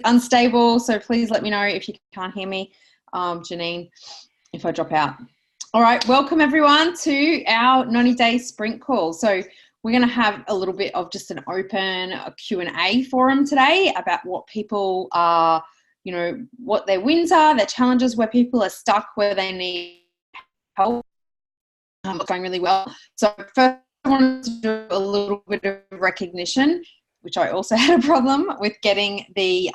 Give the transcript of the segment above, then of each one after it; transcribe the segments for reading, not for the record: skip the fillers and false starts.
unstable, so please let me know if you can't hear me, Janine, if I drop out. All right, welcome everyone to our 90-day sprint call. So we're going to have a little bit of just an open Q&A forum today about what people are, what their wins are, their challenges, where people are stuck, where they need help. It's going really well. So first I wanted to do a little bit of recognition, which I also had a problem with getting the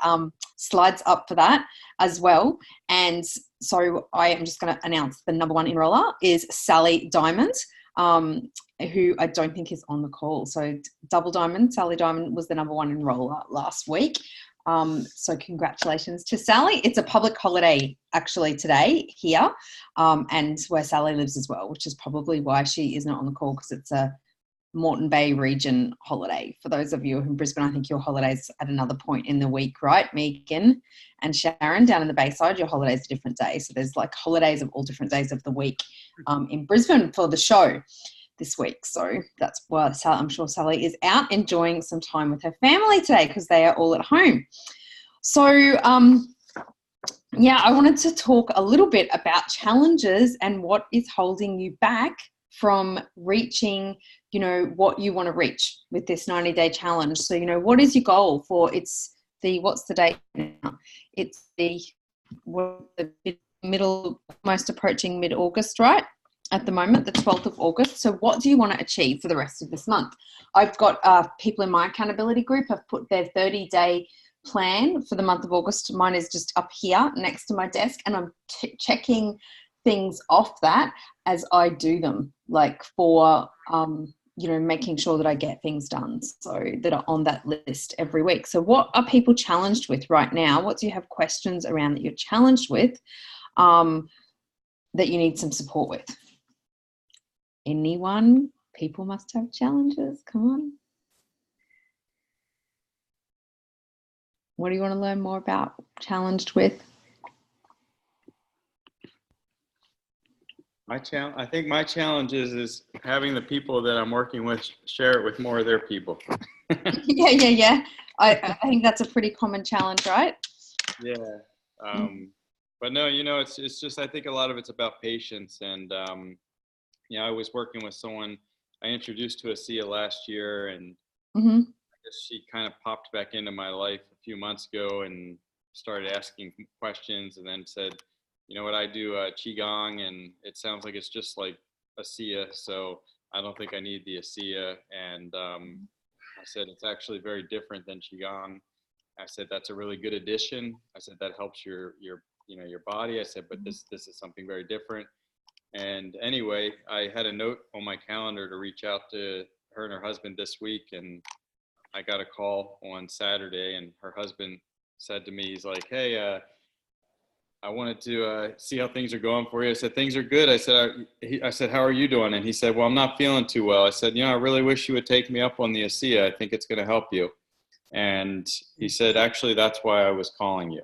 slides up for that as well. And so I am just going to announce the number one enroller is Sally Diamond, who I don't think is on the call. So double diamond, Sally Diamond was the number one enroller last week. So congratulations to Sally. It's a public holiday actually today here, and where Sally lives as well, which is probably why she is not on the call, because it's a Moreton Bay region holiday. For those of you in Brisbane, I think your holiday's at another point in the week, right? Megan and Sharon down in the Bayside, your holiday's a different day. So there's like holidays of all different days of the week in Brisbane for the show this week. So that's why I'm sure Sally is out enjoying some time with her family today, because they are all at home. So yeah, I wanted to talk a little bit about challenges and what is holding you back from reaching, what you want to reach with this 90-day challenge. So, what is your goal for, what's the date now? It's the middle, almost approaching mid-August, right? At the moment, the 12th of August. So what do you want to achieve for the rest of this month? I've got people in my accountability group have put their 30-day plan for the month of August. Mine is just up here next to my desk, and I'm checking things off that as I do them, like for, making sure that I get things done so that are on that list every week. So what are people challenged with right now? What do you have questions around that you're challenged with, that you need some support with? Anyone? People must have challenges. Come on. What do you want to learn more about? Challenged with? I think my challenge is having the people that I'm working with share it with more of their people. Yeah. I think that's a pretty common challenge, right? Yeah. But no, it's just, I think a lot of it's about patience. And, I was working with someone I introduced to ASEA last year, and I guess she kind of popped back into my life a few months ago and started asking questions, and then said, I do Qigong, and it sounds like it's just like ASEA, so I don't think I need the ASEA. And I said, it's actually very different than Qigong. I said, that's a really good addition. I said, that helps your body. I said, but this is something very different. And anyway, I had a note on my calendar to reach out to her and her husband this week, and I got a call on Saturday, and her husband said to me, he's like, hey, I wanted to see how things are going for you. I said, things are good. I said, how are you doing? And he said, well, I'm not feeling too well. I said, I really wish you would take me up on the ASEA. I think it's going to help you. And he said, actually, that's why I was calling you.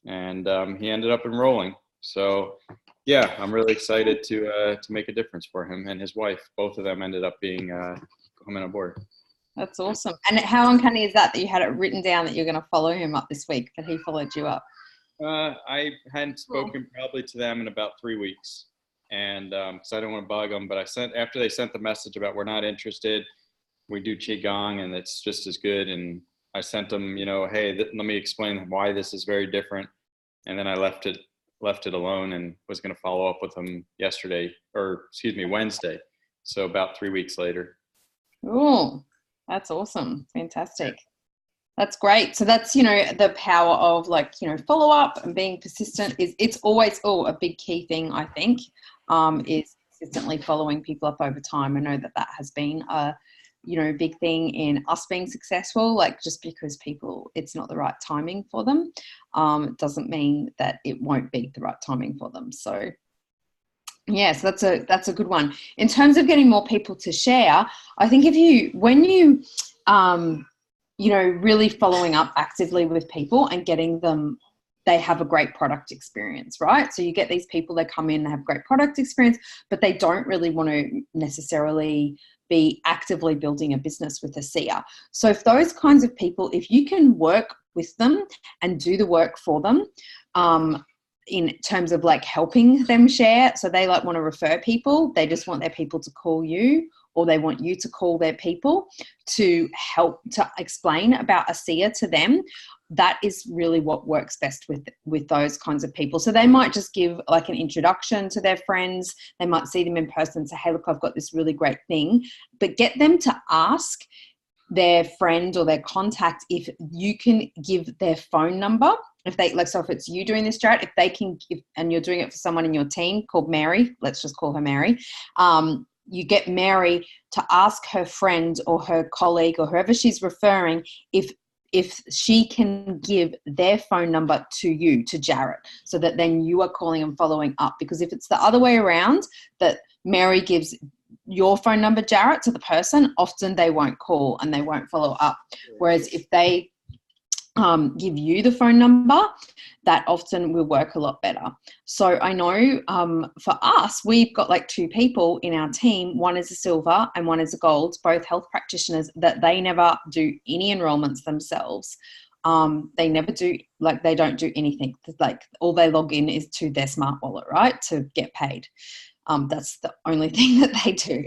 And he ended up enrolling. So yeah, I'm really excited to make a difference for him and his wife. Both of them ended up being coming aboard. That's awesome. And how uncanny is that you had it written down that you're going to follow him up this week, that he followed you up? I hadn't spoken probably to them in about 3 weeks, and because I didn't want to bug them, but after they sent the message about we're not interested, we do Qigong and it's just as good, and I sent them, hey, let me explain why this is very different, and then I left it alone and was going to follow up with them Wednesday, so about 3 weeks later. Oh, that's awesome. Fantastic. That's great. So that's, the power of follow up and being persistent it's always a big key thing, I think, is consistently following people up over time. I know that has been a, big thing in us being successful, just because people, it's not the right timing for them. It doesn't mean that it won't be the right timing for them. So yes, that's a good one. In terms of getting more people to share, I think when you really following up actively with people and getting them, they have a great product experience, right? So you get these people that come in and have great product experience, but they don't really want to necessarily be actively building a business with a seer. So if those kinds of people, if you can work with them and do the work for them, in terms of like helping them share, so they like want to refer people, they just want their people to call you, or they want you to call their people to help to explain about a seer to them. That is really what works best with those kinds of people. So they might just give like an introduction to their friends. They might see them in person and say, hey, look, I've got this really great thing. But get them to ask their friend or their contact if you can give their phone number. If they like, so if it's you doing this, Jared, if they can give, and you're doing it for someone in your team called Mary, let's just call her Mary. You get Mary to ask her friend or her colleague or whoever she's referring if she can give their phone number to you, to Jarrett, so that then you are calling and following up. Because if it's the other way around, that Mary gives your phone number, Jarrett, to the person, often they won't call and they won't follow up. Whereas if they give you the phone number, that often will work a lot better. So I know for us, we've got like 2 people in our team. One is a silver and one is a gold, both health practitioners, that they never do any enrollments themselves. They never do, like they don't do anything. Like all they log in is to their smart wallet, right, to get paid. That's the only thing that they do.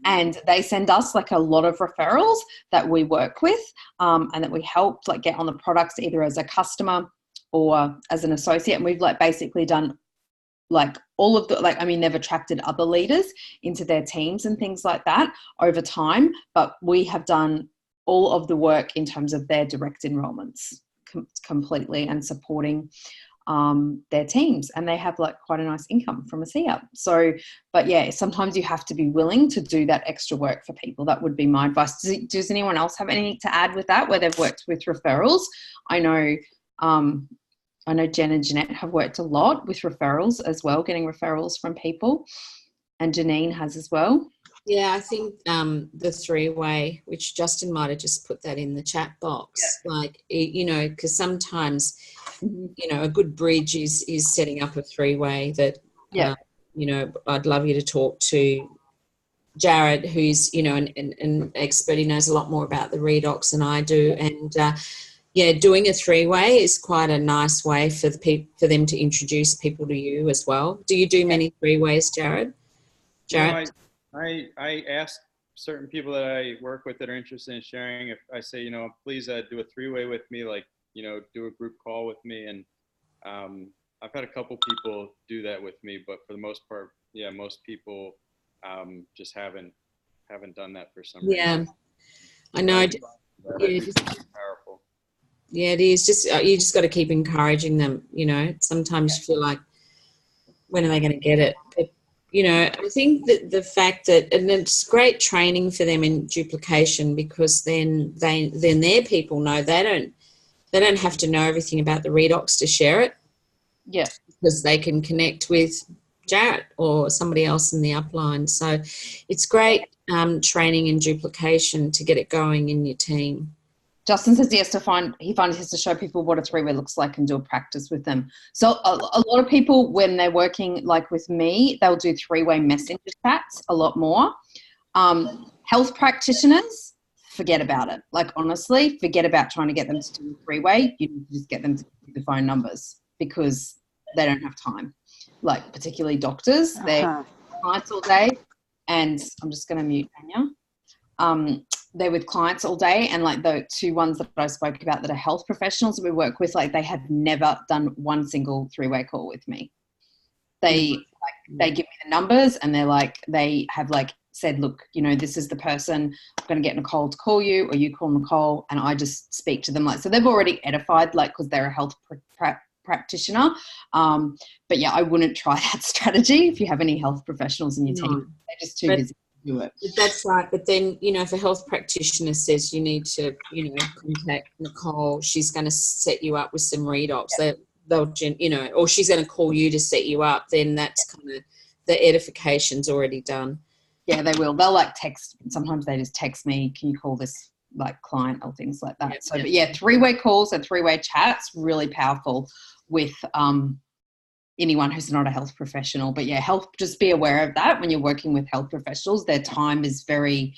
And they send us like a lot of referrals that we work with and that we help like get on the products either as a customer or as an associate. And we've like basically done like all of the, like, I mean, they've attracted other leaders into their teams and things like that over time, but we have done all of the work in terms of their direct enrollments completely and supporting their teams, and they have like quite a nice income from a seer. So, but yeah, sometimes you have to be willing to do that extra work for people. That would be my advice. Does anyone else have anything to add with that, where they've worked with referrals? I know Jen and Jeanette have worked a lot with referrals as well, getting referrals from people, and Janine has as well. Yeah, I think the 3-way, which Justin might have just put that in the chat box, like, you know, because sometimes, you know, a good bridge is setting up a 3-way that, you know, I'd love you to talk to Jared, who's, you know, an expert. He knows a lot more about the redox than I do. And, doing a 3-way is quite a nice way for for them to introduce people to you as well. Do you do many 3-ways, Jared? Jared? I ask certain people that I work with that are interested in sharing, if I say, you know, please do a 3-way with me, like, you know, do a group call with me. And I've had a couple people do that with me, but for the most part, most people just haven't done that for some reason. Yeah, I know. It's powerful. Yeah, it is. Just you just got to keep encouraging them. You know, sometimes you feel like, when are they going to get it? But, you know, I think that the fact that, and it's great training for them in duplication, because then their people know they don't have to know everything about the redox to share it. Yeah, because they can connect with Jarrett or somebody else in the upline. So it's great training in duplication to get it going in your team. Justin says he has to show people what a 3-way looks like and do a practice with them. So a lot of people, when they're working like with me, they'll do 3-way messenger chats a lot more. Health practitioners, forget about it. Like, honestly, forget about trying to get them to do a 3-way. You need to just get them to do the phone numbers, because they don't have time. Like, particularly doctors, they're clients all day. And I'm just going to mute Tanya. They're with clients all day, and like the 2 ones that I spoke about that are health professionals that we work with, like they have never done one single 3-way call with me. They give me the numbers, and they have like said, look, you know, this is the person, I'm going to get Nicole to call you, or you call Nicole, and I just speak to them. Like, so they've already edified, like, because they're a health practitioner. But yeah, I wouldn't try that strategy if you have any health professionals in your team. They're just too busy. It. That's right. But then, you know, if a health practitioner says you need to, you know, contact Nicole, she's going to set you up with some redox. They'll, you know, or she's going to call you to set you up. Then that's kind of the edification's already done. Yeah, they will. They'll like text. Sometimes they just text me, can you call this like client, or things like that. But yeah, 3-way calls and 3-way chats, really powerful with anyone who's not a health professional. But yeah, just be aware of that when you're working with health professionals. Their time is very,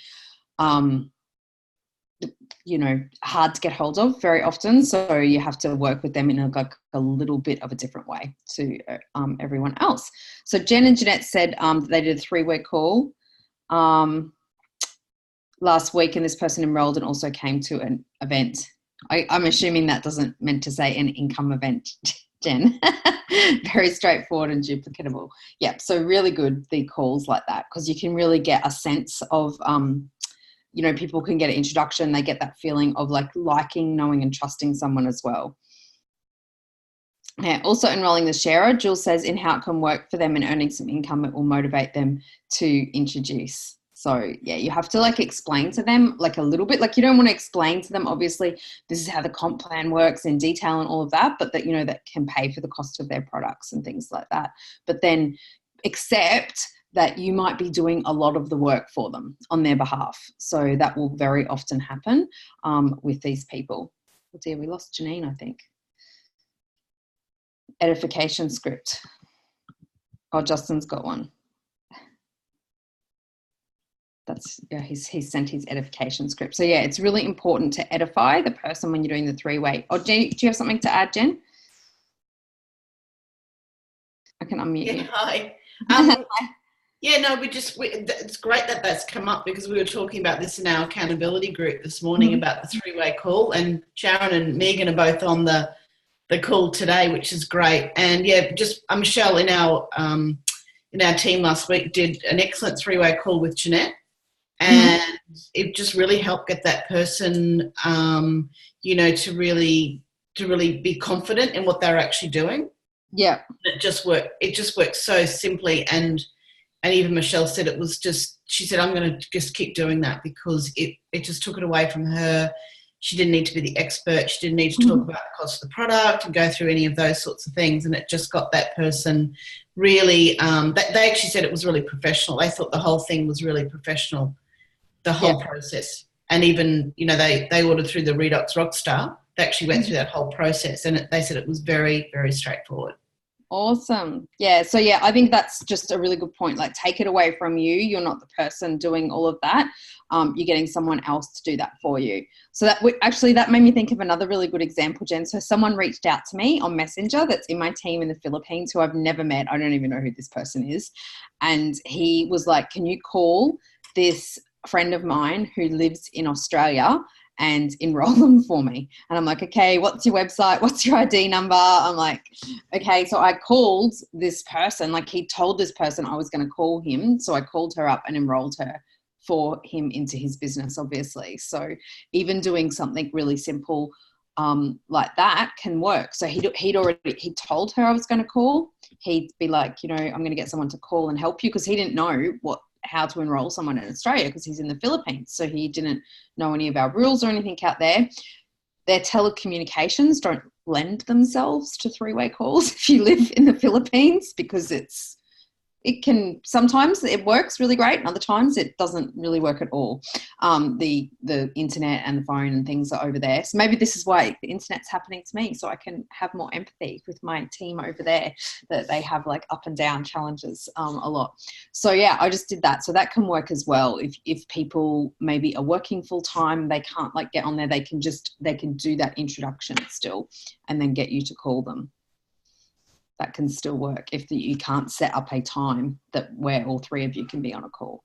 hard to get hold of very often. So you have to work with them in a little bit of a different way to everyone else. So Jen and Jeanette said they did a 3-week call last week, and this person enrolled and also came to an event. I'm assuming that doesn't meant to say an income event, Jen. Very straightforward and duplicatable. Yep. So really good, the calls like that, because you can really get a sense of, people can get an introduction. They get that feeling of like liking, knowing and trusting someone as well. Yeah. Also enrolling the sharer, Jules says in how it can work for them and earning some income, it will motivate them to introduce. So yeah, you have to like explain to them like a little bit, like you don't want to explain to them, obviously, this is how the comp plan works in detail and all of that, but that, that can pay for the cost of their products and things like that. But then accept that you might be doing a lot of the work for them on their behalf. So that will very often happen with these people. Oh dear, we lost Janine, I think. Edification script. Oh, Justin's got one. He's sent his edification script. So yeah, it's really important to edify the person when you're doing the 3-way. Oh, Jen, do you have something to add, Jen? I can unmute you. Hi. It's great that that's come up, because we were talking about this in our accountability group this morning about the 3-way call, and Sharon and Megan are both on the call today, which is great. And yeah, just Michelle in our team last week did an excellent 3-way call with Jeanette. And it just really helped get that person, to really be confident in what they're actually doing. Yeah. It just worked so simply. And even Michelle said she said, I'm going to just keep doing that, because it just took it away from her. She didn't need to be the expert. She didn't need to talk about the cost of the product and go through any of those sorts of things. And it just got that person really, they actually said it was really professional. They thought the whole thing was really professional. The whole process. And even, they ordered through the Redox Rockstar. They actually went through that whole process, and they said it was very, very straightforward. Awesome. Yeah. So yeah, I think that's just a really good point. Like, take it away from you. You're not the person doing all of that. You're getting someone else to do that for you. So that made me think of another really good example, Jen. So someone reached out to me on Messenger that's in my team in the Philippines, who I've never met. I don't even know who this person is. And he was like, can you call this friend of mine who lives in Australia and enroll them for me? And I'm like, okay, what's your website? What's your ID number? I'm like, okay. So I called this person, like he told this person I was going to call him. So I called her up and enrolled her for him into his business, obviously. So even doing something really simple like that can work. So he told her I was going to call. He'd be like, I'm going to get someone to call and help you, because he didn't know how to enroll someone in Australia, because he's in the Philippines. So he didn't know any of our rules or anything out there. Their telecommunications don't lend themselves to 3-way calls if you live in the Philippines, because sometimes it works really great, and other times it doesn't really work at all. The internet and the phone and things are over there. So maybe this is why the internet's happening to me, so I can have more empathy with my team over there, that they have like up and down challenges a lot. So yeah, I just did that. So that can work as well. If people maybe are working full time, they can't like get on there, they can do that introduction still and then get you to call them. That can still work if you can't set up a time where all 3 of you can be on a call.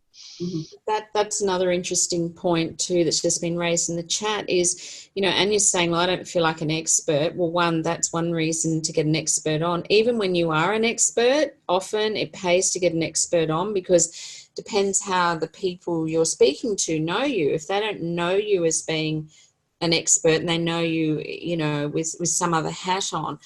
That's another interesting point too that's just been raised in the chat is, and you're saying, well, I don't feel like an expert. Well, that's one reason to get an expert on. Even when you are an expert, often it pays to get an expert on, because it depends how the people you're speaking to know you. If they don't know you as being an expert and they know you, with some other hat on,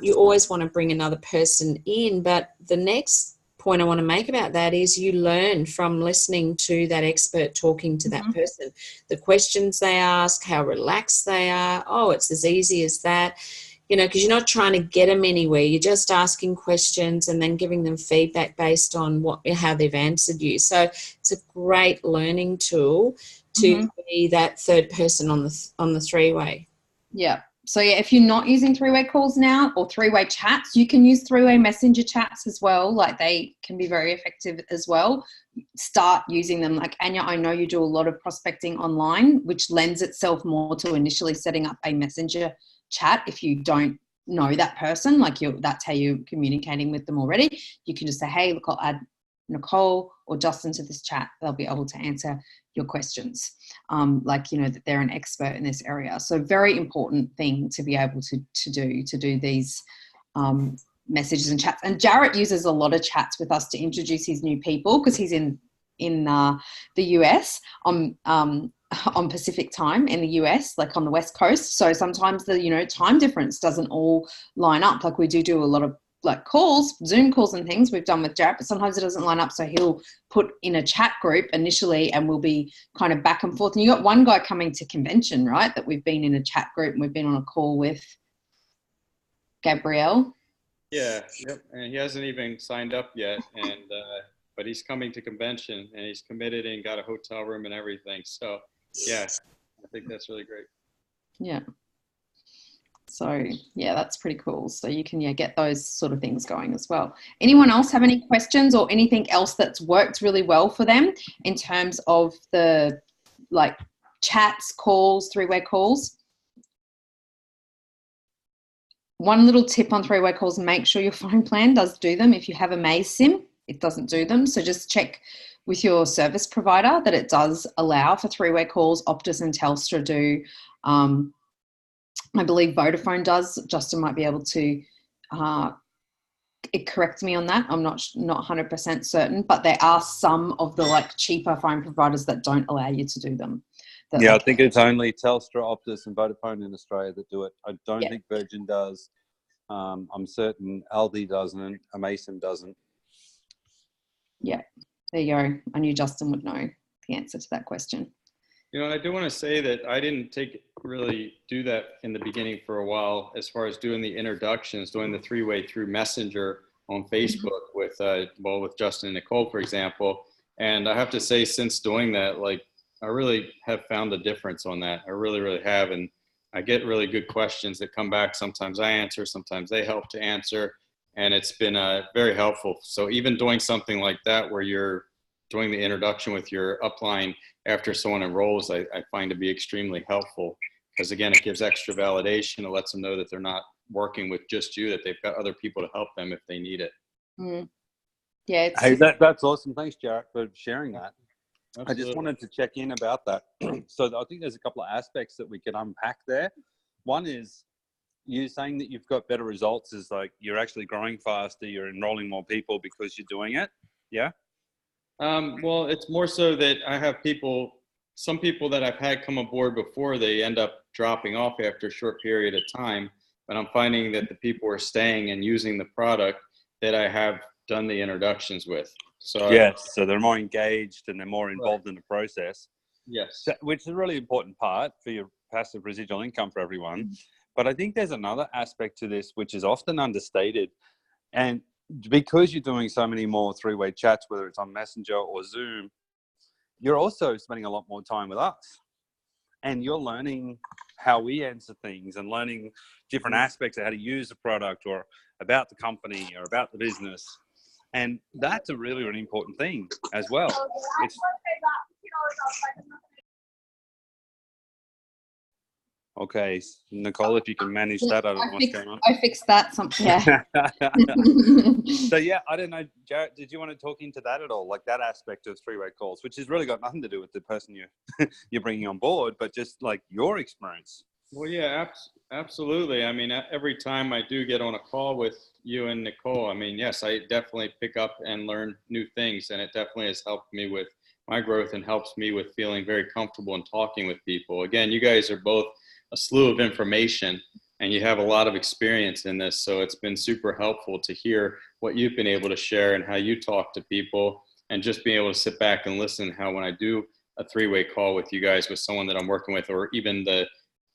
you always want to bring another person in. But the next point I want to make about that is you learn from listening to that expert talking to that person. The questions they ask, how relaxed they are. Oh, it's as easy as that. Because you're not trying to get them anywhere. You're just asking questions and then giving them feedback based on how they've answered you. So it's a great learning tool to be that third person on the 3-way. Yeah. So yeah, if you're not using three-way calls now or three-way chats, you can use three-way messenger chats as well. Like they can be very effective as well. Start using them. Like Anya, I know you do a lot of prospecting online, which lends itself more to initially setting up a messenger chat. If you don't know that person, like that's how you're communicating with them already. You can just say, hey, look, I'll add Nicole or Justin to this chat. They'll be able to answer your questions, like, you know, that they're an expert in this area. So very important thing to be able to do these messages and chats. And Jarrett uses a lot of chats with us to introduce his new people because he's in the US on Pacific time in the US, like on the West Coast. So sometimes the, you know, time difference doesn't all line up. Like we do a lot of like calls, Zoom calls and things we've done with Jarrett, but sometimes it doesn't line up. So he'll put in a chat group initially and we'll be kind of back and forth. And you got one guy coming to convention, right? That we've been in a chat group and we've been on a call with Gabrielle. Yeah, yep. And he hasn't even signed up yet. And, but he's coming to convention and he's committed and got a hotel room and everything. So yeah, I think that's really great. Yeah. So yeah, that's pretty cool. So you can get those sort of things going as well. Anyone else have any questions or anything else that's worked really well for them in terms of the like chats, calls, three-way calls? One little tip on three-way calls, make sure your phone plan does do them. If you have a Maze SIM, it doesn't do them. So just check with your service provider that it does allow for three-way calls. Optus and Telstra do. I believe Vodafone does. Justin might be able to correct me on that. I'm not 100% certain, but there are some of the like cheaper phone providers that don't allow you to do them. Yeah, like, I think it's only Telstra, Optus and Vodafone in Australia that do it. I don't think Virgin does. I'm certain Aldi doesn't, Amasim doesn't. Yeah, there you go. I knew Justin would know the answer to that question. You know, I do want to say that I didn't really do that in the beginning for a while, as far as doing the introductions, doing the three-way through Messenger on Facebook with Justin and Nicole, for example. And I have to say, since doing that, like, I really have found a difference on that. I really, really have. And I get really good questions that come back. Sometimes I answer, sometimes they help to answer. And it's been very helpful. So even doing something like that, where you're doing the introduction with your upline after someone enrolls, I find to be extremely helpful, because again, it gives extra validation. It lets them know that they're not working with just you, that they've got other people to help them if they need it. Mm. Yeah. Hey, that's awesome. Thanks, Jarrett, for sharing that. Absolutely. I just wanted to check in about that. So I think there's a couple of aspects that we can unpack there. One is you saying that you've got better results is like you're actually growing faster, you're enrolling more people because you're doing it. Yeah. Well, it's more so that I have some people that I've had come aboard before, they end up dropping off after a short period of time, but I'm finding that the people are staying and using the product that I have done the introductions with. So yes, so they're more engaged and they're more involved in the process. Yes. So, which is a really important part for your passive residual income for everyone. But I think there's another aspect to this which is often understated. And because you're doing so many more three-way chats, whether it's on Messenger or Zoom, you're also spending a lot more time with us. And you're learning how we answer things and learning different aspects of how to use the product or about the company or about the business. And that's a really, really important thing as well. Okay, Nicole, if you can manage that, I don't know what's going on. I fixed that. Yeah. So yeah, I don't know, Jarrett, did you want to talk into that at all? Like that aspect of three-way calls, which has really got nothing to do with the person you're bringing on board, but just like your experience. Well, yeah, absolutely. I mean, every time I do get on a call with you and Nicole, I mean, yes, I definitely pick up and learn new things, and it definitely has helped me with my growth and helps me with feeling very comfortable in talking with people. Again, you guys are both a slew of information and you have a lot of experience in this. So it's been super helpful to hear what you've been able to share and how you talk to people, and just being able to sit back and listen how when I do a three-way call with you guys, with someone that I'm working with, or even the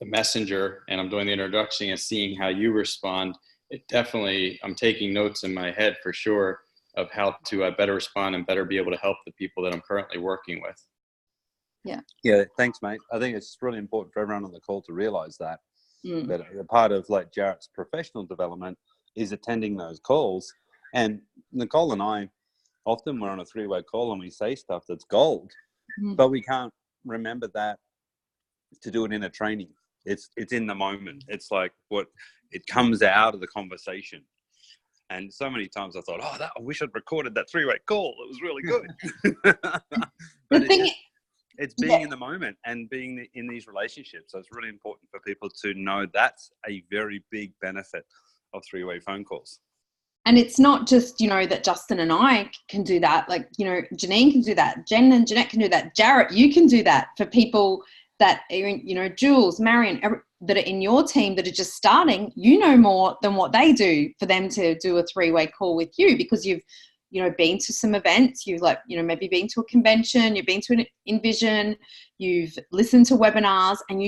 messenger, and I'm doing the introduction and seeing how you respond, it definitely, I'm taking notes in my head for sure of how to better respond and better be able to help the people that I'm currently working with. Yeah. Yeah. Thanks, mate. I think it's really important for everyone on the call to realize that. But a part of like Jarrett's professional development is attending those calls. And Nicole and I, often we're on a three-way call and we say stuff that's gold, but we can't remember that to do it in a training. It's in the moment. It's like what it comes out of the conversation. And so many times I thought, I wish I'd recorded that three-way call. It was really good. But it's being in the moment and being in these relationships. So it's really important for people to know that's a very big benefit of three-way phone calls. And it's not just, that Justin and I can do that. Like, Janine can do that. Jen and Jeanette can do that. Jarrett, you can do that for people that are in, Jules, Marion, that are in your team that are just starting. You know more than what they do for them to do a three-way call with you, because you've, been to some events, you've maybe been to a convention, you've been to an Envision, you've listened to webinars, and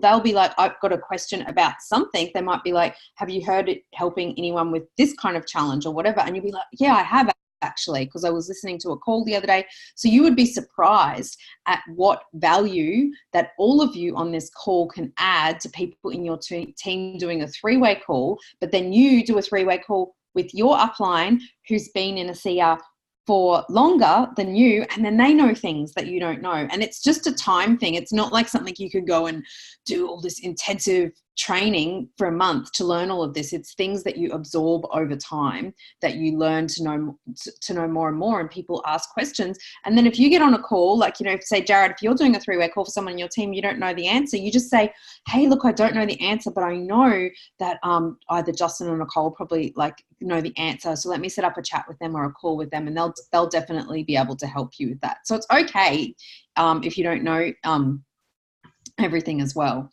they'll be like, I've got a question about something. They might be like, have you heard it helping anyone with this kind of challenge or whatever? And you'll be like, yeah, I have actually, because I was listening to a call the other day. So you would be surprised at what value that all of you on this call can add to people in your team doing a three-way call, but then you do a three-way call with your upline who's been in a CR for longer than you, and then they know things that you don't know. And it's just a time thing. It's not like something you could go and do all this intensive training for a month to learn all of this. It's things that you absorb over time, that you learn to know more and more, and people ask questions. And then if you get on a call, like, say, Jared, if you're doing a three-way call for someone in your team, you don't know the answer, you just say, hey, look, I don't know the answer, but I know that either Justin or Nicole probably know the answer. So let me set up a chat with them or a call with them, and they'll definitely be able to help you with that. So it's okay if you don't know everything as well.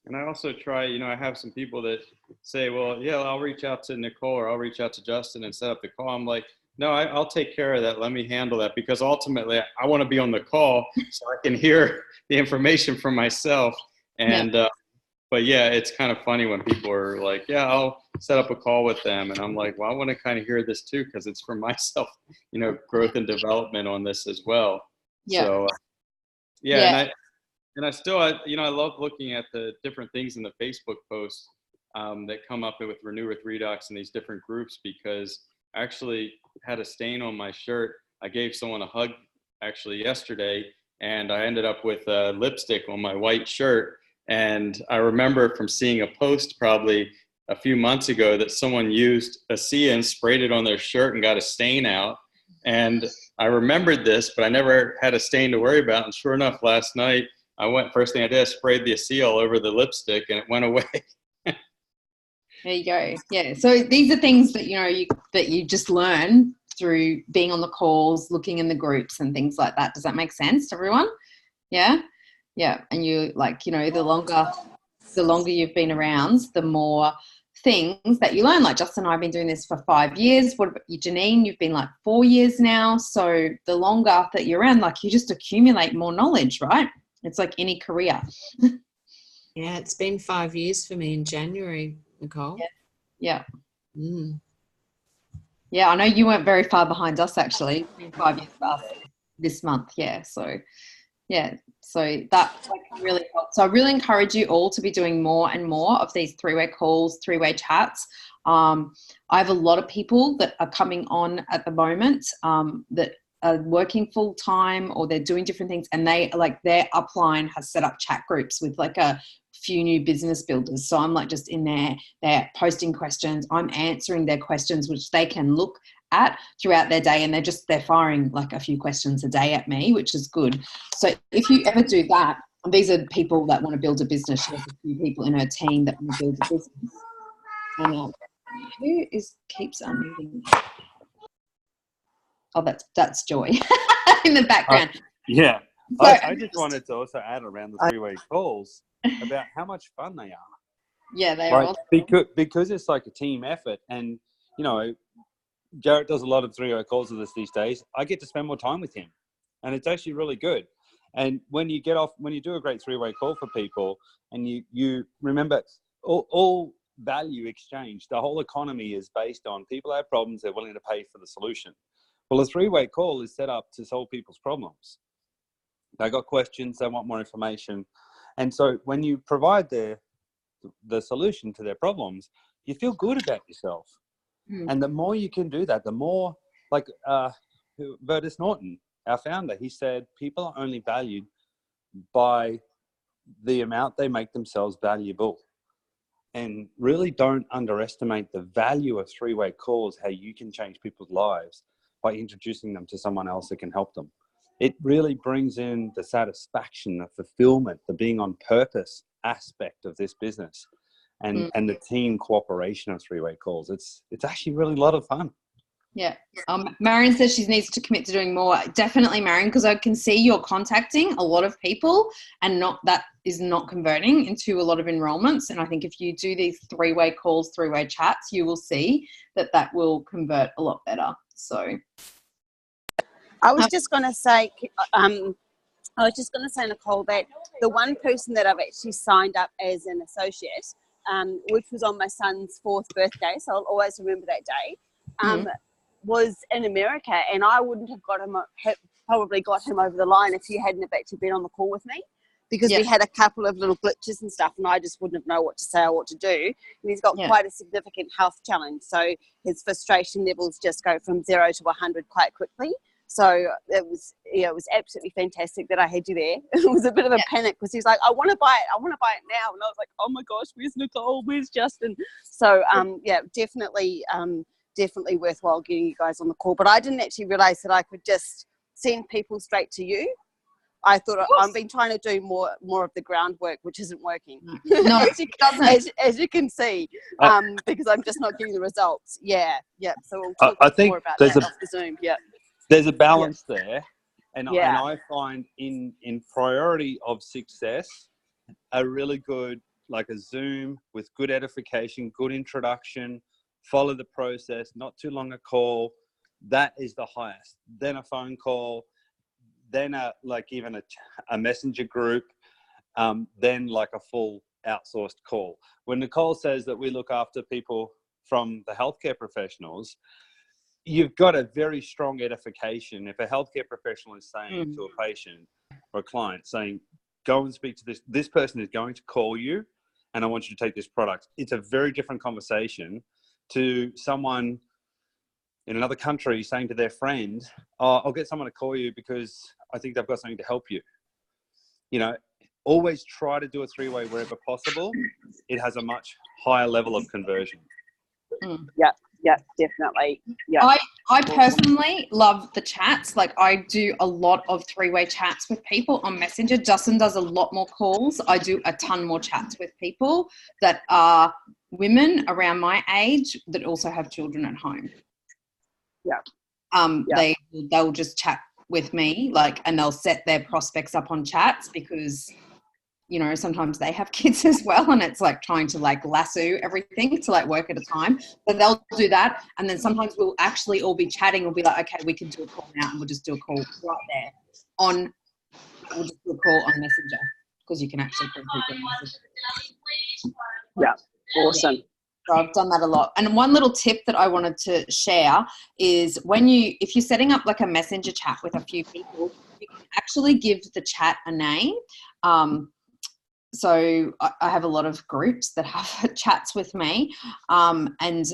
And I also try, I have some people that say, well, yeah, I'll reach out to Nicole or I'll reach out to Justin and set up the call. I'm like, no, I'll take care of that. Let me handle that, because ultimately I want to be on the call so I can hear the information for myself. And, but yeah, it's kind of funny when people are like, yeah, I'll set up a call with them. And I'm like, well, I want to kind of hear this too, because it's for myself, growth and development on this as well. Yeah. So, And I still, I love looking at the different things in the Facebook posts that come up with Renew with Redox and these different groups, because I actually had a stain on my shirt. I gave someone a hug actually yesterday, and I ended up with lipstick on my white shirt. And I remember from seeing a post probably a few months ago that someone used ASEA and sprayed it on their shirt and got a stain out. And I remembered this, but I never had a stain to worry about. And sure enough, last night, first thing I did, I sprayed the ASEA all over the lipstick and it went away. There you go. Yeah. So these are things that, that you just learn through being on the calls, looking in the groups and things like that. Does that make sense to everyone? Yeah. Yeah. And you the longer you've been around, the more things that you learn. Like Justin and I have been doing this for 5 years. What about you, Janine? You've been 4 years now. So the longer that you're around, you just accumulate more knowledge, right? It's like any career. Yeah, it's been 5 years for me in January, Nicole. Yeah. Yeah, I know you weren't very far behind us, actually. 5 years for us this month. Yeah. So, so that really helps. So I really encourage you all to be doing more and more of these three-way calls, three-way chats. I have a lot of people that are coming on at the moment that are working full time, or they're doing different things, and they their upline has set up chat groups with a few new business builders. So I'm just in there, they're posting questions, I'm answering their questions, which they can look at throughout their day, and they're firing a few questions a day at me, which is good. So if you ever do that, these are people that want to build a business. There's a few people in her team that want to build a business. And who keeps unmuting? Oh, that's Joy in the background. Yeah. So, I just wanted to also add around the three-way calls about how much fun they are. Yeah, they are. Because it's a team effort. And, Jarrett does a lot of three-way calls with us these days. I get to spend more time with him. And it's actually really good. And when you do a great three-way call for people, and you remember all value exchange, the whole economy is based on people have problems, they're willing to pay for the solution. Well, a three-way call is set up to solve people's problems. They got questions, they want more information. And so when you provide the the solution to their problems, you feel good about yourself. And the more you can do that, the more, like Vertus Norton, our founder, he said, people are only valued by the amount they make themselves valuable. And really don't underestimate the value of three-way calls, how you can change people's lives by introducing them to someone else that can help them. It really brings in the satisfaction, the fulfillment, the being on purpose aspect of this business, and the team cooperation of three-way calls. It's actually really a lot of fun. Yeah. Marion says she needs to commit to doing more. Definitely, Marion, because I can see you're contacting a lot of people and that is not converting into a lot of enrollments. And I think if you do these three-way calls, three-way chats, you will see that will convert a lot better. So I was just going to say, Nicole, that the one person that I've actually signed up as an associate, which was on my son's 4th birthday, so I'll always remember that day, was in America, and I wouldn't have probably got him over the line if he hadn't have actually been on the call with me, because we had a couple of little glitches and stuff, and I just wouldn't know what to say or what to do. And he's got quite a significant health challenge, so his frustration levels just go from 0 to 100 quite quickly. So it was absolutely fantastic that I had you there. It was a bit of a panic because he's like, I want to buy it now. And I was like, oh my gosh, where's Nicole? Where's Justin? So definitely worthwhile getting you guys on the call. But I didn't actually realize that I could just send people straight to you. I thought I've been trying to do more of the groundwork, which isn't working. No, as you can see, because I'm just not getting the results. Yeah. So we'll talk more about that off the Zoom. Yeah. There's a balance there, and I find in priority of success, a really good, like a Zoom with good edification, good introduction, follow the process, not too long a call, that is the highest. Then a phone call, then even a messenger group, then like a full outsourced call. When Nicole says that we look after people from the healthcare professionals, you've got a very strong edification. If a healthcare professional is saying to a patient or a client, saying, go and speak to this person is going to call you and I want you to take this product. It's a very different conversation to someone in another country saying to their friend, I'll get someone to call you because I think they've got something to help you. Always try to do a three-way wherever possible. It has a much higher level of conversion. Yeah, definitely. Yeah. I personally love the chats. Like I do a lot of three-way chats with people on Messenger. Justin does a lot more calls. I do a ton more chats with people that are women around my age that also have children at home. Yeah. They'll just chat with me, and they'll set their prospects up on chats because sometimes they have kids as well, and it's like trying to lasso everything to work at a time. But they'll do that, and then sometimes we'll actually all be chatting. We'll be like, okay, we can do a call now, and we'll just do a call right there we'll just do a call on Messenger because you can actually call people on Messenger. Yeah, awesome. So I've done that a lot. And one little tip that I wanted to share is if you're setting up a messenger chat with a few people, you can actually give the chat a name. So I have a lot of groups that have chats with me, and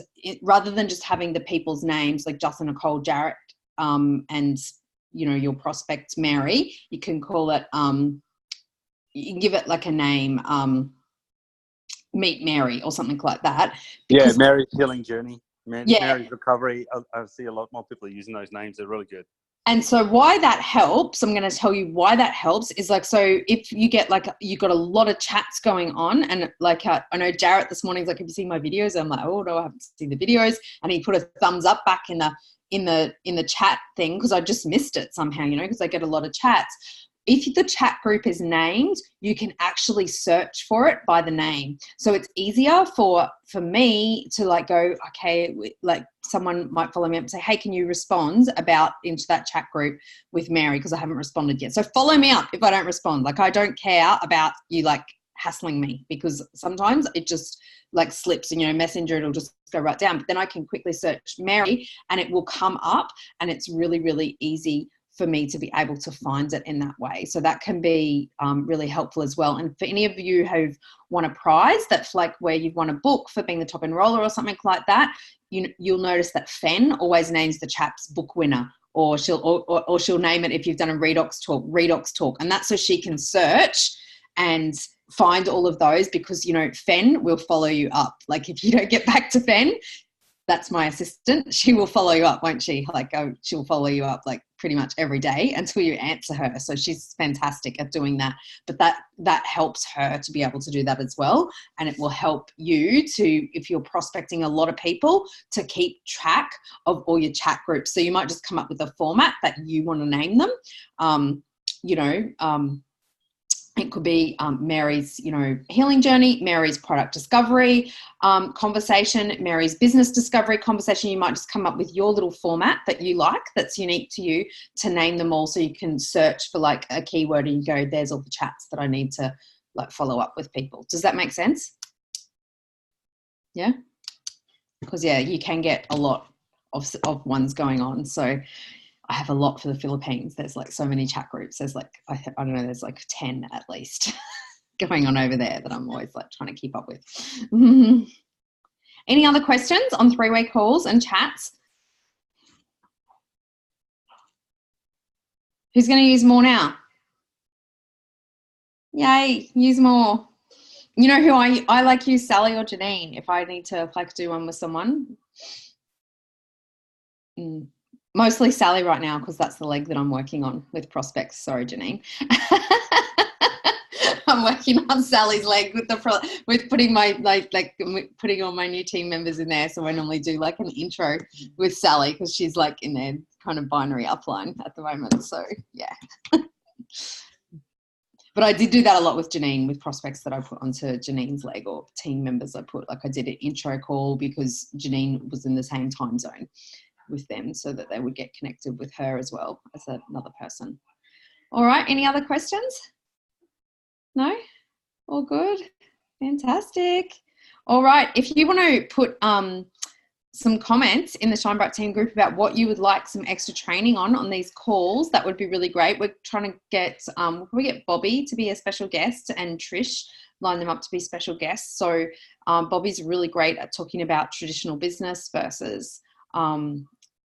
rather than just having the people's names like Justin, Nicole, Jarrett, and your prospect Mary, you can call it. You can give it a name. Meet Mary or something like that. Mary's healing journey. Mary's recovery. I see a lot more people using those names. They're really good. And so why that helps, I'm going to tell you why that helps is so if you get you've got a lot of chats going on, and I know Jarrett this morning's if you see my videos, I'm like, oh no, I haven't seen the videos, and he put a thumbs up back in the chat thing because I just missed it somehow, because I get a lot of chats. If the chat group is named, you can actually search for it by the name. So it's easier for me to go, okay, someone might follow me up and say, hey, can you respond into that chat group with Mary? Because I haven't responded yet. So follow me up if I don't respond. I don't care about you hassling me, because sometimes it just slips and, Messenger, it'll just go right down. But then I can quickly search Mary and it will come up, and it's really, really easy for me to be able to find it in that way. So that can be really helpful as well. And for any of you who won a prize, that's like where you've won a book for being the top enroller or something like that, you'll notice that Fen always names the chap's book winner, or she'll name it, if you've done a redox talk. And that's so she can search and find all of those, because, Fen will follow you up. Like if you don't get back to Fen, that's my assistant, she will follow you up, won't she? She'll follow you up like pretty much every day until you answer her. So she's fantastic at doing that. But that helps her to be able to do that as well. And it will help you to, if you're prospecting a lot of people, to keep track of all your chat groups. So you might just come up with a format that you want to name them. It could be Mary's, healing journey, Mary's product discovery conversation, Mary's business discovery conversation. You might just come up with your little format that you like, that's unique to you, to name them all, so you can search for like a keyword and you go, there's all the chats that I need to like follow up with people. Does that make sense? Yeah? Because, you can get a lot of ones going on. So I have a lot for the Philippines. There's like so many chat groups. There's like, I don't know, there's like 10 at least going on over there that I'm always like trying to keep up with. Any other questions on three-way calls and chats? Who's going to use more now? Yay, use more. You know who I like, use Sally or Janine if I need to like do one with someone. Mostly Sally right now, because that's the leg that I'm working on with prospects. Sorry, Janine. I'm working on Sally's leg with putting my putting all my new team members in there. So I normally do like an intro with Sally, because she's like in their kind of binary upline at the moment. So yeah. But I did do that a lot with Janine, with prospects that I put onto Janine's leg, or team members I did an intro call because Janine was in the same time zone with them, so that they would get connected with her as well as another person. All right, any other questions? No? All good? Fantastic. All right, if you want to put some comments in the Shine Bright team group about what you would like some extra training on these calls, that would be really great. We're trying to get, we'll probably get Bobby to be a special guest, and Trish, line them up to be special guests. So Bobby's really great at talking about traditional business versus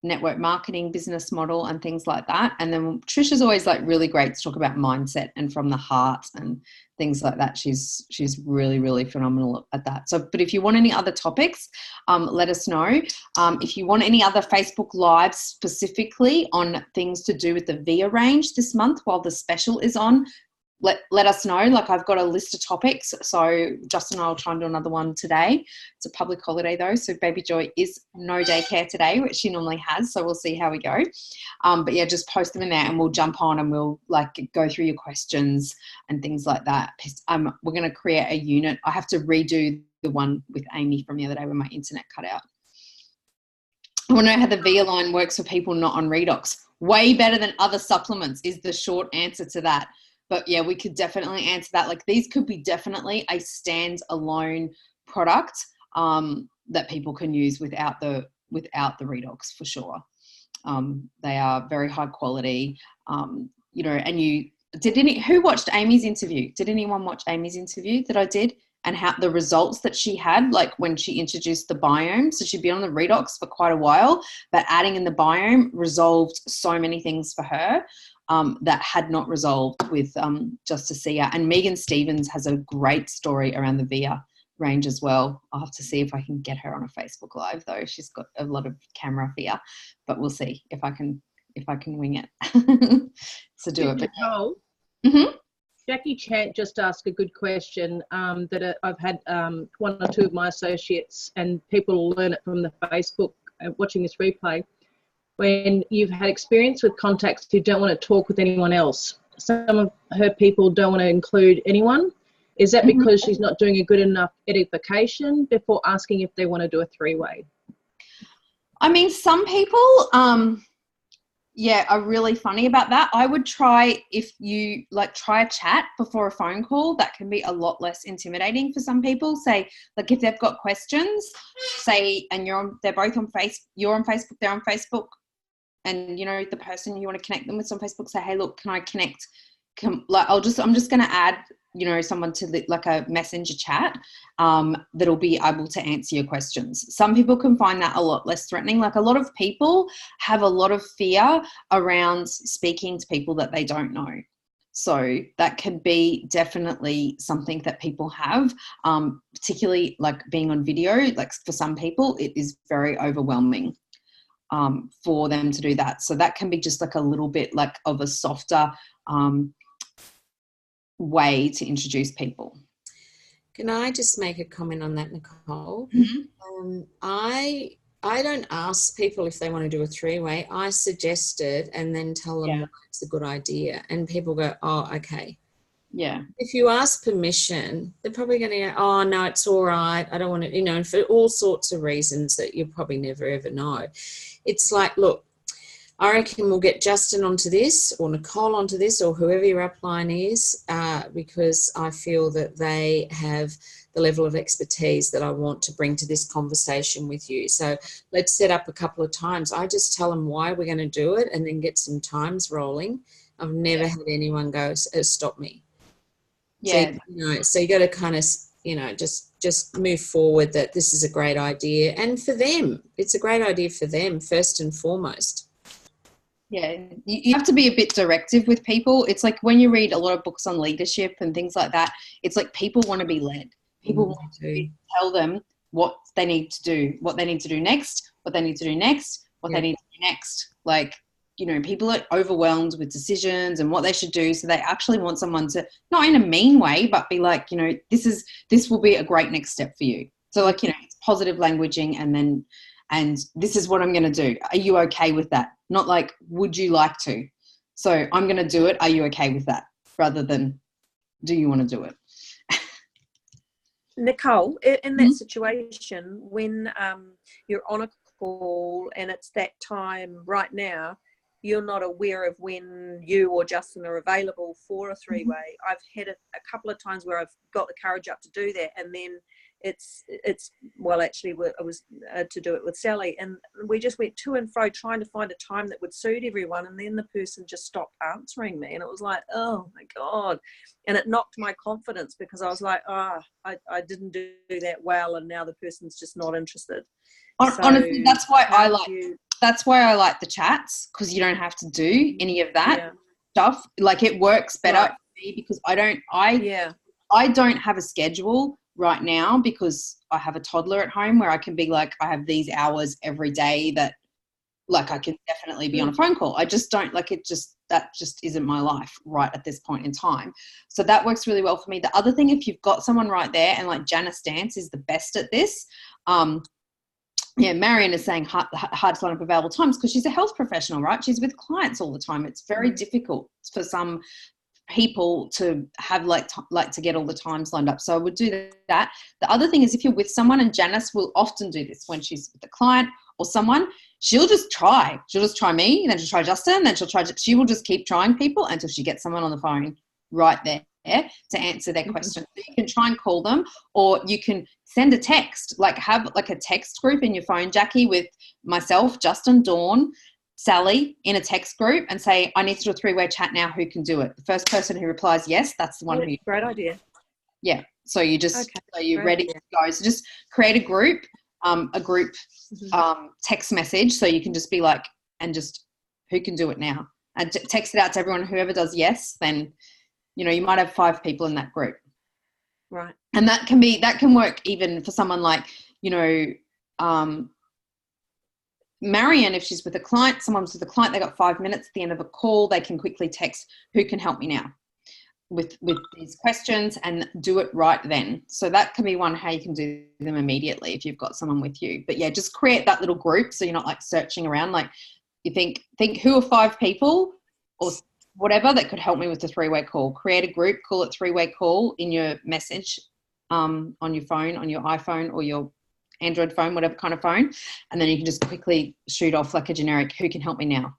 network marketing business model and things like that. And then Trish is always like really great to talk about mindset and from the heart and things like that. She's really, really phenomenal at that. So, but if you want any other topics, let us know. If you want any other Facebook Lives specifically on things to do with the VIA range this month while the special is on, let us know. Like, I've got a list of topics, so Justin and I will try and do another one today. It's a public holiday though, so Baby Joy is no daycare today, which she normally has, so we'll see how we go. But yeah, just post them in there and we'll jump on and we'll like go through your questions and things like that. We're going to create a unit. I have to redo the one with Amy from the other day when my internet cut out. I want to know how the VIA line works for people not on redox. Way better than other supplements is the short answer to that. But yeah, we could definitely answer that. Like, these could be definitely a standalone product that people can use without the redox, for sure. They are very high quality, you know. And who watched Amy's interview? Did anyone watch Amy's interview that I did, and how the results that she had, like when she introduced the biome? So she'd been on the redox for quite a while, but adding in the biome resolved so many things for her that had not resolved with Just to See Her. And Megan Stevens has a great story around the VIA range as well. I'll have to see if I can get her on a Facebook Live though. She's got a lot of camera fear, but we'll see if I can wing it. So do it. But Nicole, Jackie Chant just asked a good question that I've had one or two of my associates, and people will learn it from the Facebook watching this replay. When you've had experience with contacts who don't want to talk with anyone else, some of her people don't want to include anyone. Is that because she's not doing a good enough edification before asking if they want to do a three-way? I mean, some people, yeah, are really funny about that. I would try, if you try a chat before a phone call, that can be a lot less intimidating for some people. Say, like, if they've got questions, say, and they're both on Facebook, you're on Facebook, they're on Facebook, you know, the person you want to connect them with on Facebook, say, hey, look, can I connect? I'm just going to add, you know, someone to like a messenger chat that'll be able to answer your questions. Some people can find that a lot less threatening. Like a lot of people have a lot of fear around speaking to people that they don't know. So that can be definitely something that people have, particularly like being on video. Like for some people, it is very overwhelming for them to do that. So that can be just like a little bit like of a softer way to introduce people. Can I just make a comment on that, Nicole? Mm-hmm. I don't ask people if they want to do a three-way. I suggest it and then tell them why it's a good idea. And people go, oh, okay. Yeah. If you ask permission, they're probably going to go, oh, no, it's all right. I don't want to, you know, and for all sorts of reasons that you probably never ever know. It's like, look, I reckon we'll get Justin onto this or Nicole onto this or whoever your upline is because I feel that they have the level of expertise that I want to bring to this conversation with you. So let's set up a couple of times. I just tell them why we're going to do it and then get some times rolling. I've never had anyone go, stop me. Yeah. So you got to kind of, you know, just move forward that this is a great idea. And for them, it's a great idea for them first and foremost. Yeah, you have to be a bit directive with people. It's like when you read a lot of books on leadership and things like that, it's like people want to be led. People want to tell them what they need to do, what they need to do next, what they need to do next, what they need to do next. Like, you know, people are overwhelmed with decisions and what they should do. So they actually want someone to, not in a mean way, but be like, you know, this will be a great next step for you. So like, you know, it's positive languaging and this is what I'm going to do. Are you okay with that? Not like, would you like to? So I'm going to do it. Are you okay with that? Rather than, do you want to do it? Nicole, in that situation, when you're on a call and it's that time right now, you're not aware of when you or Justin are available for a three-way. I've had it a couple of times where I've got the courage up to do that, and then it's well, actually it was to do it with Sally, and we just went to and fro trying to find a time that would suit everyone, and then the person just stopped answering me, and it was like, oh my God, and it knocked my confidence because I was like, I didn't do that well, and now the person's just not interested. Honestly, that's why I like the chats, because you don't have to do any of that stuff. Like it works better for me because I don't have a schedule right now because I have a toddler at home where I can be like, I have these hours every day that like I can definitely be on a phone call. I just don't like it. That just isn't my life right at this point in time. So that works really well for me. The other thing, if you've got someone right there, and like Janice Dance is the best at this, Marion is saying hard to line up available times because she's a health professional, right? She's with clients all the time. It's very difficult for some people to have like to get all the times lined up. So I would do that. The other thing is if you're with someone, and Janice will often do this when she's with a client or someone, she'll just try me, then she'll try Justin, then she will just keep trying people until she gets someone on the phone right there to answer their question. You can try and call them, or you can send a text, like have like a text group in your phone, Jackie, with myself, Justin, Dawn, Sally in a text group, and say, I need to do a three-way chat now. Who can do it? The first person who replies yes, that's the one who. Great idea. Yeah. So you just, so you're ready to go. So just create a group text message. So you can just be like, and just who can do it now? And text it out to everyone. Whoever does yes, then, you know, you might have 5 people in that group. Right. And that can work even for someone like, you know, Marion, if she's with a client, someone's with a client, they got 5 minutes at the end of a call, they can quickly text, who can help me now with these questions, and do it right then. So that can be one how you can do them immediately if you've got someone with you. But yeah, just create that little group so you're not like searching around. Like you think who are 5 people or whatever that could help me with the three-way call. Create a group, call it three-way call in your message on your phone, on your iPhone or your Android phone, whatever kind of phone, and then you can just quickly shoot off like a generic, who can help me now?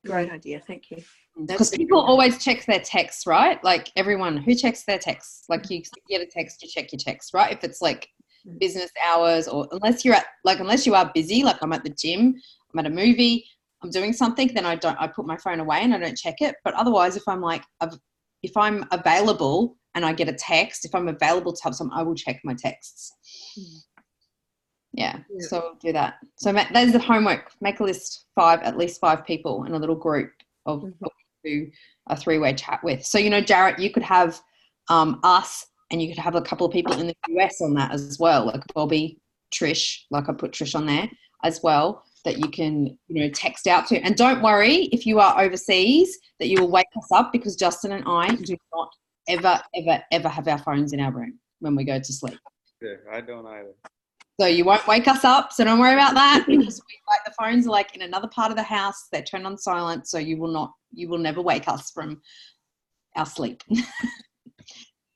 Great idea, thank you. Because people always check their texts, right? Like everyone who checks their texts, like you get a text, you check your text, right? If it's like business hours, or unless you are busy, like I'm at the gym, I'm at a movie, I'm doing something, then I put my phone away and I don't check it. But otherwise, if I'm available and I get a text, if I'm available to help someone, I will check my texts. Yeah, so I'll do that. So there's the homework. Make a list, at least five people in a little group of people to do a three-way chat with. So, Jarrett, you could have us, and you could have a couple of people in the US on that as well, like Bobby, Trish, like I put Trish on there as well, that you can, text out to. And don't worry if you are overseas that you will wake us up, because Justin and I do not ever, ever, ever have our phones in our room when we go to sleep. Yeah, I don't either. So you won't wake us up, so don't worry about that, because the phones are like in another part of the house. They're turned on silent, so you will never wake us from our sleep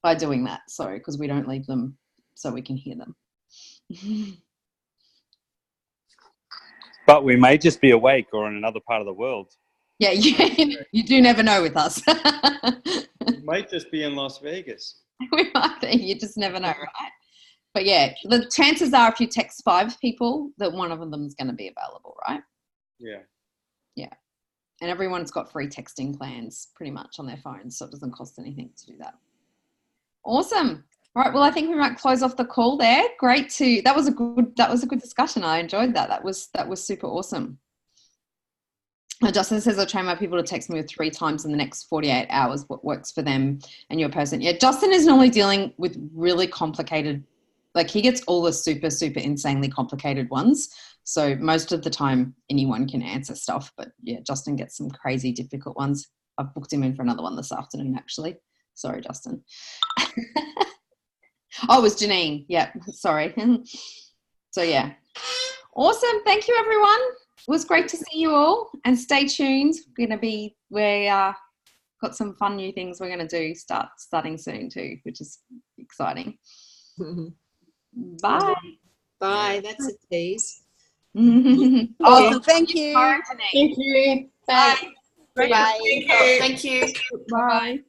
by doing that. So, because we don't leave them so we can hear them. But we may just be awake or in another part of the world. Yeah, you do never know with us. We might just be in Las Vegas. We might be. You just never know, right? But yeah, the chances are if you text 5 people that one of them is going to be available, right? Yeah. Yeah. And everyone's got free texting plans pretty much on their phones, so it doesn't cost anything to do that. Awesome. All right. Well, I think we might close off the call there. Great that was a good discussion. I enjoyed that. That was super awesome. Justin says, I'll train my people to text me 3 times in the next 48 hours, what works for them and your person. Yeah, Justin is normally dealing with really complicated, like he gets all the super, super insanely complicated ones. So most of the time anyone can answer stuff, but yeah, Justin gets some crazy difficult ones. I've booked him in for another one this afternoon, actually. Sorry, Justin. Oh, it was Janine. Yeah, sorry. So yeah. Awesome. Thank you, everyone. It was great to see you all, and stay tuned. We got some fun new things we're going to do starting soon too, which is exciting. Bye. Bye. That's a tease. Awesome. Thank you. Thank you. Bye. Bye. Thank you. Bye.